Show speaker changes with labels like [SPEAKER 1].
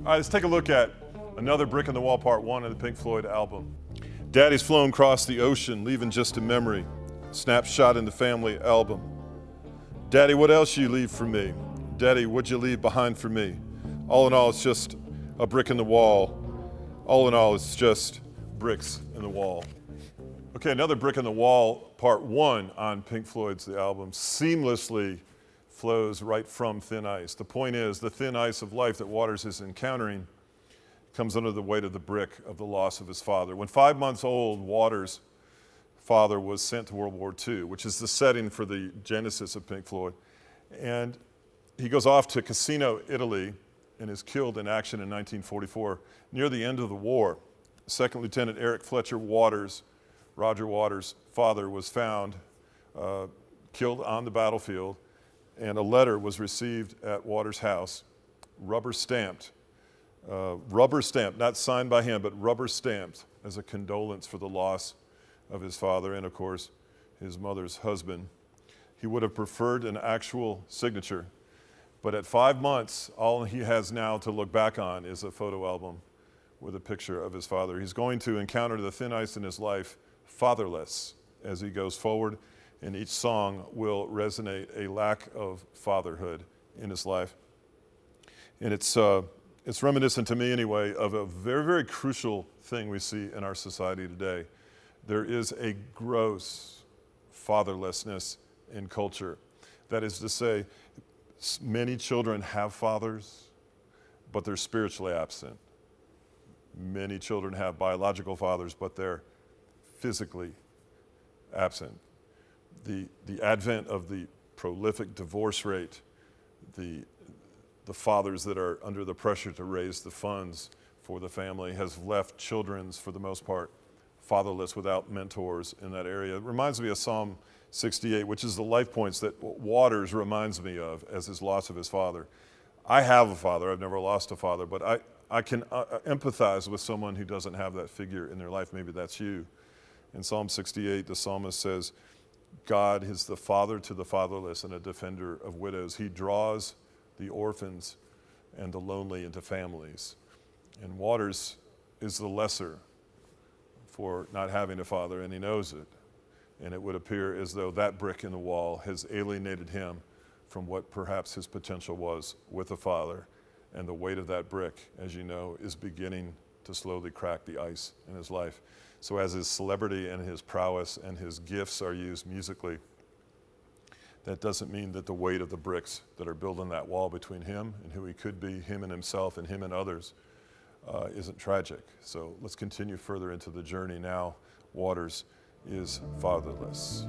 [SPEAKER 1] All right, let's take a look at another Brick in the Wall, part one of the Pink Floyd album. Daddy's flown across the ocean, leaving just a memory. Snapshot in the family album. Daddy, what else you leave for me? Daddy, what'd you leave behind for me? All in all, it's just a brick in the wall. All in all, it's just bricks in the wall. Okay, another Brick in the Wall, part one on Pink Floyd's The album, seamlessly flows right from Thin Ice. The point is, the thin ice of life that Waters is encountering comes under the weight of the brick of the loss of his father. When 5 months old, Waters' father was sent to World War II, which is the setting for the genesis of Pink Floyd. And he goes off to Cassino, Italy, and is killed in action in 1944. Near the end of the war, Second Lieutenant Eric Fletcher Waters, Roger Waters' father, was found killed on the battlefield, and a letter was received at Waters' house, rubber stamped, not signed by him, but rubber stamped as a condolence for the loss of his father and, of course, his mother's husband. He would have preferred an actual signature, but at 5 months, all he has now to look back on is a photo album with a picture of his father. He's going to encounter the thin ice in his life, fatherless, as he goes forward, and each song will resonate a lack of fatherhood in his life. And it's reminiscent to me anyway of a very, very crucial thing we see in our society today. There is a gross fatherlessness in culture. That is to say, many children have fathers, but they're spiritually absent. Many children have biological fathers, but they're physically absent. The advent of the prolific divorce rate, the fathers that are under the pressure to raise the funds for the family has left children, for the most part, fatherless, without mentors in that area. It reminds me of Psalm 68, which is the life points that Waters reminds me of as his loss of his father. I have a father, I've never lost a father, but I can empathize with someone who doesn't have that figure in their life. Maybe that's you. In Psalm 68, the psalmist says, God is the father to the fatherless and a defender of widows. He draws the orphans and the lonely into families. And Waters is the lesser for not having a father, and he knows it. And it would appear as though that brick in the wall has alienated him from what perhaps his potential was with a father. And the weight of that brick, as you know, is beginning to slowly crack the ice in his life. So as his celebrity and his prowess and his gifts are used musically, that doesn't mean that the weight of the bricks that are building that wall between him and who he could be, him and himself and him and others, isn't tragic. So let's continue further into the journey now. Waters is fatherless.